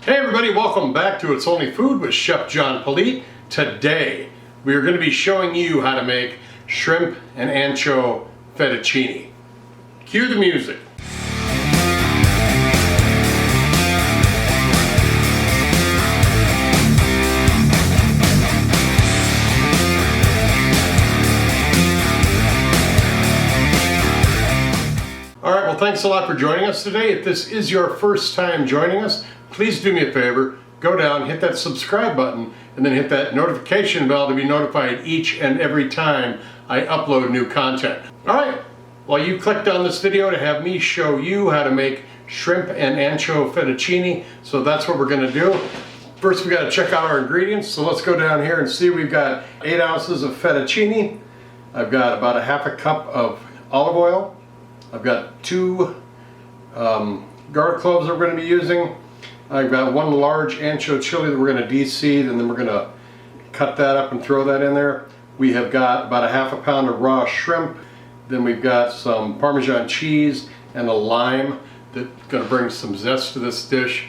Hey everybody, welcome back to It's Only Food with Chef John Politte. Today we are going to be showing you how to make shrimp and ancho fettuccine. Cue the music. Alright, well thanks a lot for joining us today. If this is your first time joining us, please do me a favor, go down, hit that subscribe button, and then hit that notification bell to be notified each and every time I upload new content. Alright, well you clicked on this video to have me show you how to make shrimp and ancho fettuccine, so that's what we're going to do. First we got to check out our ingredients, so let's go down here and see. We've got 8 ounces of fettuccine, I've got about a half a cup of olive oil, I've got 2 garlic cloves that we're going to be using. I've got 1 large ancho chili that we're going to de-seed, and then we're going to cut that up and throw that in there. We have got about a half a pound of raw shrimp. Then we've got some Parmesan cheese and a lime that's going to bring some zest to this dish.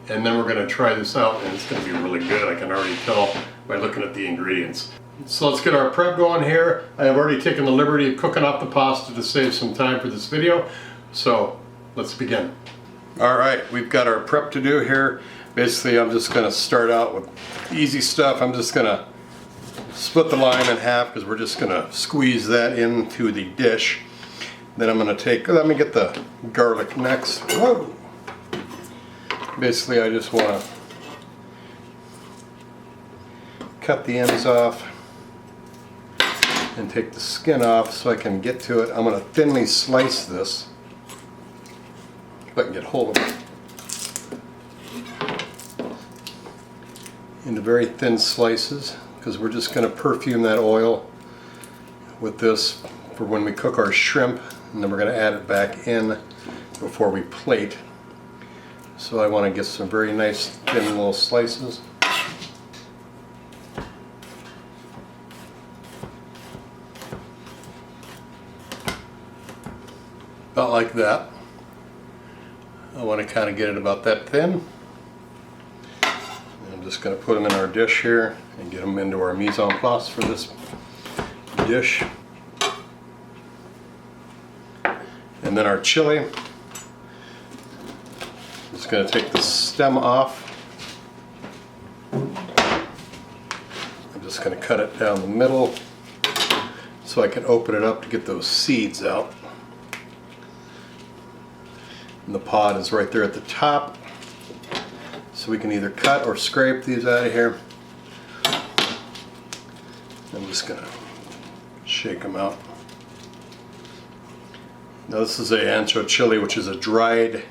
And then we're going to try this out, and it's going to be really good. I can already tell by looking at the ingredients. So let's get our prep going here. I have already taken the liberty of cooking up the pasta to save some time for this video. So let's begin. Alright, we've got our prep to do here. Basically, I'm just going to start out with easy stuff. I'm just going to split the lime in half because we're just going to squeeze that into the dish. Then I'm going to take, let me get the garlic next. Whoa. Basically, I just want to cut the ends off and take the skin off so I can get to it. I'm going to thinly slice this. If I can get hold of it, into very thin slices, because we're just going to perfume that oil with this for when we cook our shrimp, and then we're going to add it back in before we plate. So I want to get some very nice thin little slices. About like that. I want to kind of get it about that thin. And I'm just going to put them in our dish here and get them into our mise en place for this dish. And then our chili. Just going to take the stem off. I'm just going to cut it down the middle so I can open it up to get those seeds out. And the pod is right there at the top, so we can either cut or scrape these out of here. I'm just going to shake them out. Now this is a ancho chili, which is a dried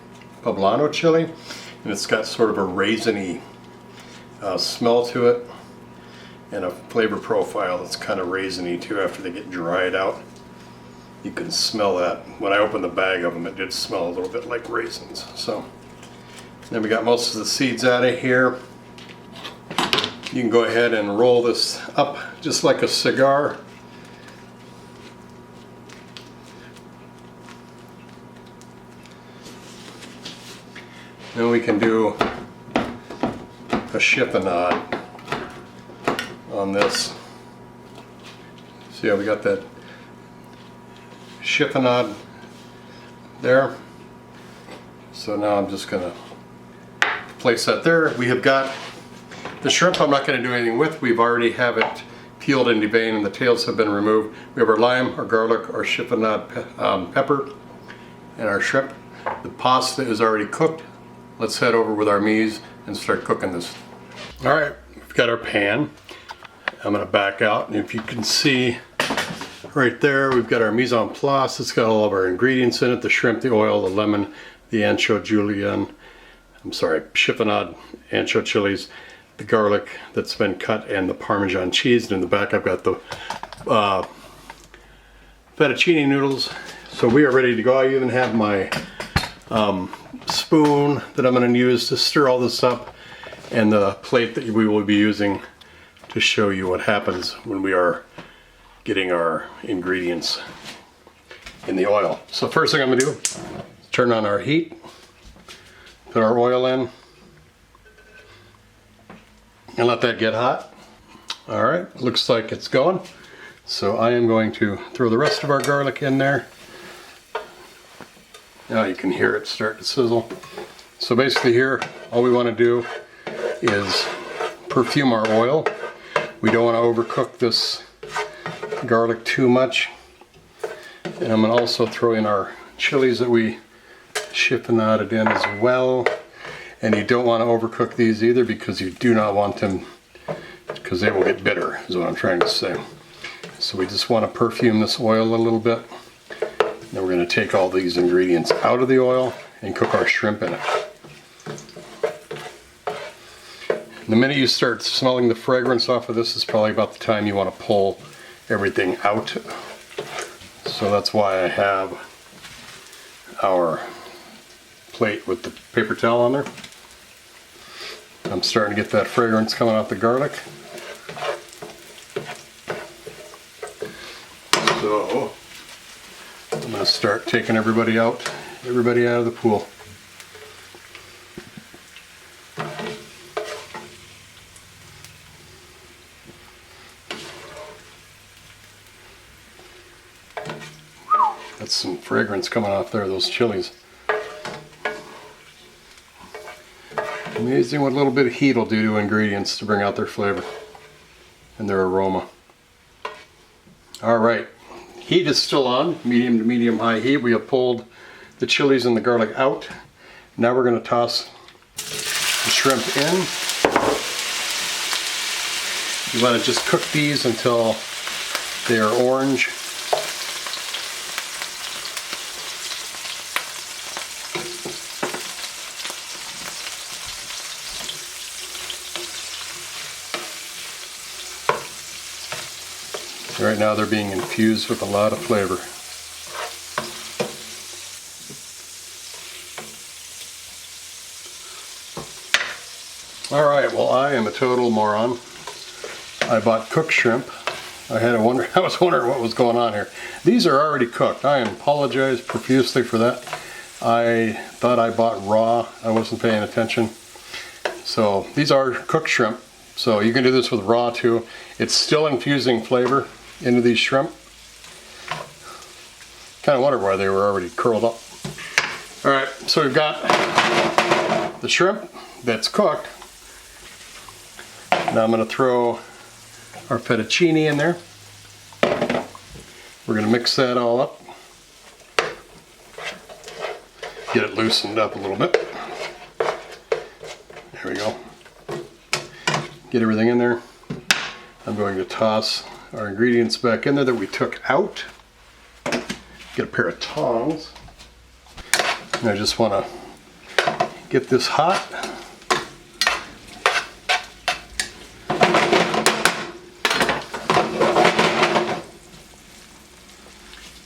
poblano chili, and it's got sort of a raisiny smell to it and a flavor profile that's kind of raisiny too after they get dried out. You can smell that. When I opened the bag of them, it did smell a little bit like raisins. So then we got most of the seeds out of here. You can go ahead and roll this up just like a cigar. Then we can do a chiffonade on this. See how we got that chiffonade there. So now I'm just going to place that there. We have got the shrimp I'm not going to do anything with. We've already have it peeled and deveined and the tails have been removed. We have our lime, our garlic, our chiffonade pepper, and our shrimp. The pasta is already cooked. Let's head over with our mise and start cooking this. Alright, we've got our pan. I'm going to back out, and if you can see right there, we've got our mise en place. It's got all of our ingredients in it: the shrimp, the oil, the lemon, the ancho julienne, chiffonade ancho chilies, the garlic that's been cut, and the Parmesan cheese. And in the back I've got the fettuccine noodles. So we are ready to go. I even have my spoon that I'm going to use to stir all this up, and the plate that we will be using to show you what happens when we are getting our ingredients in the oil. So first thing I'm going to do is turn on our heat, put our oil in. and let that get hot. All right, looks like it's going. So I am going to throw the rest of our garlic in there. Now you can hear it start to sizzle. So basically here, all we want to do is perfume our oil. We don't want to overcook this garlic too much. And I'm going to also throw in our chilies that we chiffonaded in as well. And you don't want to overcook these either, because you do not want them, because they will get bitter, is what I'm trying to say. So we just want to perfume this oil a little bit. Then we're going to take all these ingredients out of the oil and cook our shrimp in it. The minute you start smelling the fragrance off of this is probably about the time you want to pull everything out. So that's why I have our plate with the paper towel on there. I'm starting to get that fragrance coming off the garlic. So I'm going to start taking everybody out of the pool. That's some fragrance coming off there, those chilies. Amazing what a little bit of heat will do to ingredients to bring out their flavor and their aroma. All right, heat is still on, medium to medium high heat. We have pulled the chilies and the garlic out. Now we're going to toss the shrimp in. You want to just cook these until they are orange. Right now they're being infused with a lot of flavor. All right, well, I am a total moron. I bought cooked shrimp. I was wondering what was going on here. These are already cooked. I apologize profusely for that. I thought I bought raw. I wasn't paying attention. So these are cooked shrimp. So you can do this with raw too. It's still infusing flavor into these shrimp. Kind of wondered why they were already curled up. All right, so we've got the shrimp that's cooked. Now I'm going to throw our fettuccine in there. We're going to mix that all up. Get it loosened up a little bit. There we go. Get everything in there. I'm going to toss our ingredients back in there that we took out. Get a pair of tongs. And I just want to get this hot.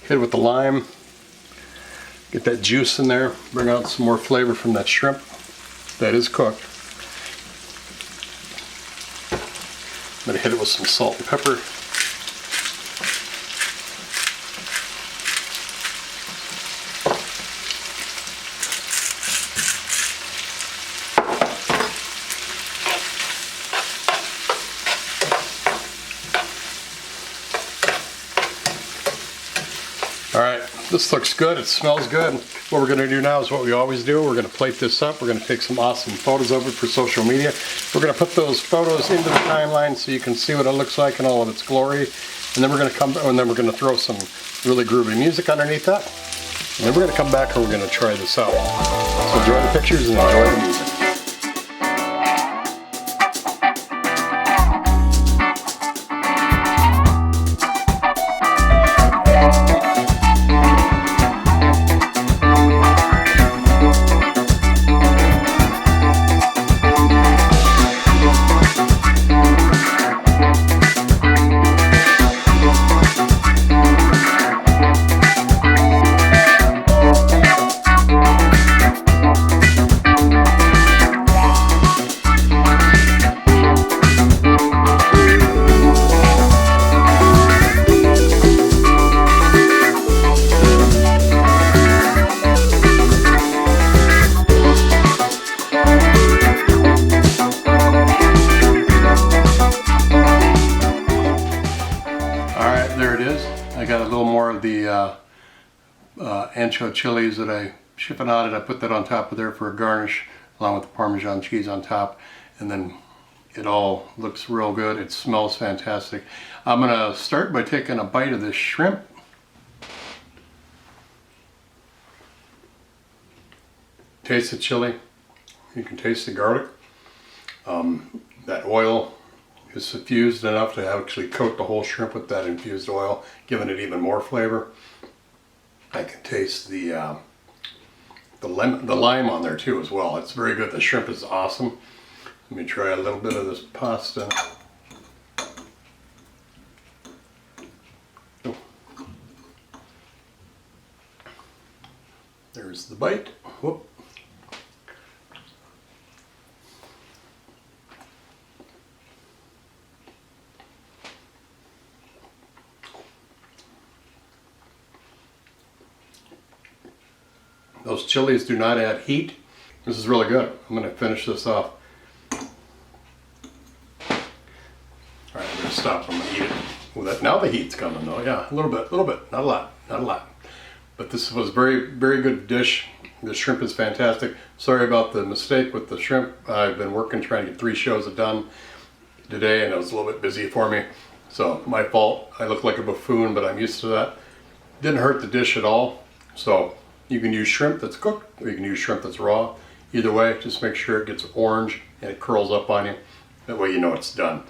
Hit it with the lime. Get that juice in there. Bring out some more flavor from that shrimp that is cooked. I'm going to hit it with some salt and pepper. All right, this looks good. It smells good. What we're going to do now is what we always do. We're going to plate this up. We're going to take some awesome photos of it for social media. We're going to put those photos into the timeline so you can see what it looks like in all of its glory. And then we're going to throw some really groovy music underneath that. And then we're going to come back and we're going to try this out. So enjoy the pictures and enjoy the music. Ancho chilies that I chiffonaded. I put that on top of there for a garnish, along with the Parmesan cheese on top, and then it all looks real good. It smells fantastic. I'm gonna start by taking a bite of this shrimp. Taste the chili. You can taste the garlic. That oil is suffused enough to actually coat the whole shrimp with that infused oil, giving it even more flavor. I can taste the lime on there too as well. It's very good. The shrimp is awesome. Let me try a little bit of this pasta. Oh. There's the bite. Whoop. Those chilies do not add heat. This is really good. I'm going to finish this off. Alright, I'm going to stop. I'm going to eat it. Well, now the heat's coming though. Yeah, a little bit. Not a lot. Not a lot. But this was very, very good dish. The shrimp is fantastic. Sorry about the mistake with the shrimp. I've been working trying to get 3 shows done today, and it was a little bit busy for me. So, my fault. I look like a buffoon, but I'm used to that. Didn't hurt the dish at all. So, you can use shrimp that's cooked, or you can use shrimp that's raw. Either way, just make sure it gets orange and it curls up on you. That way you know it's done.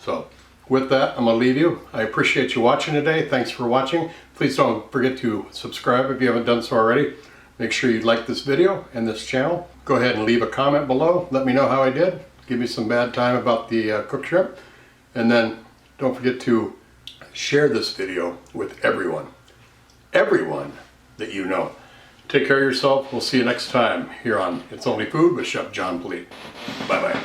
So, with that, I'm going to leave you. I appreciate you watching today. Thanks for watching. Please don't forget to subscribe if you haven't done so already. Make sure you like this video and this channel. Go ahead and leave a comment below. Let me know how I did. Give me some bad time about the cooked shrimp. And then don't forget to share this video with everyone. Everyone that you know. Take care of yourself. We'll see you next time here on It's Only Food with Chef John Politte. Bye-bye.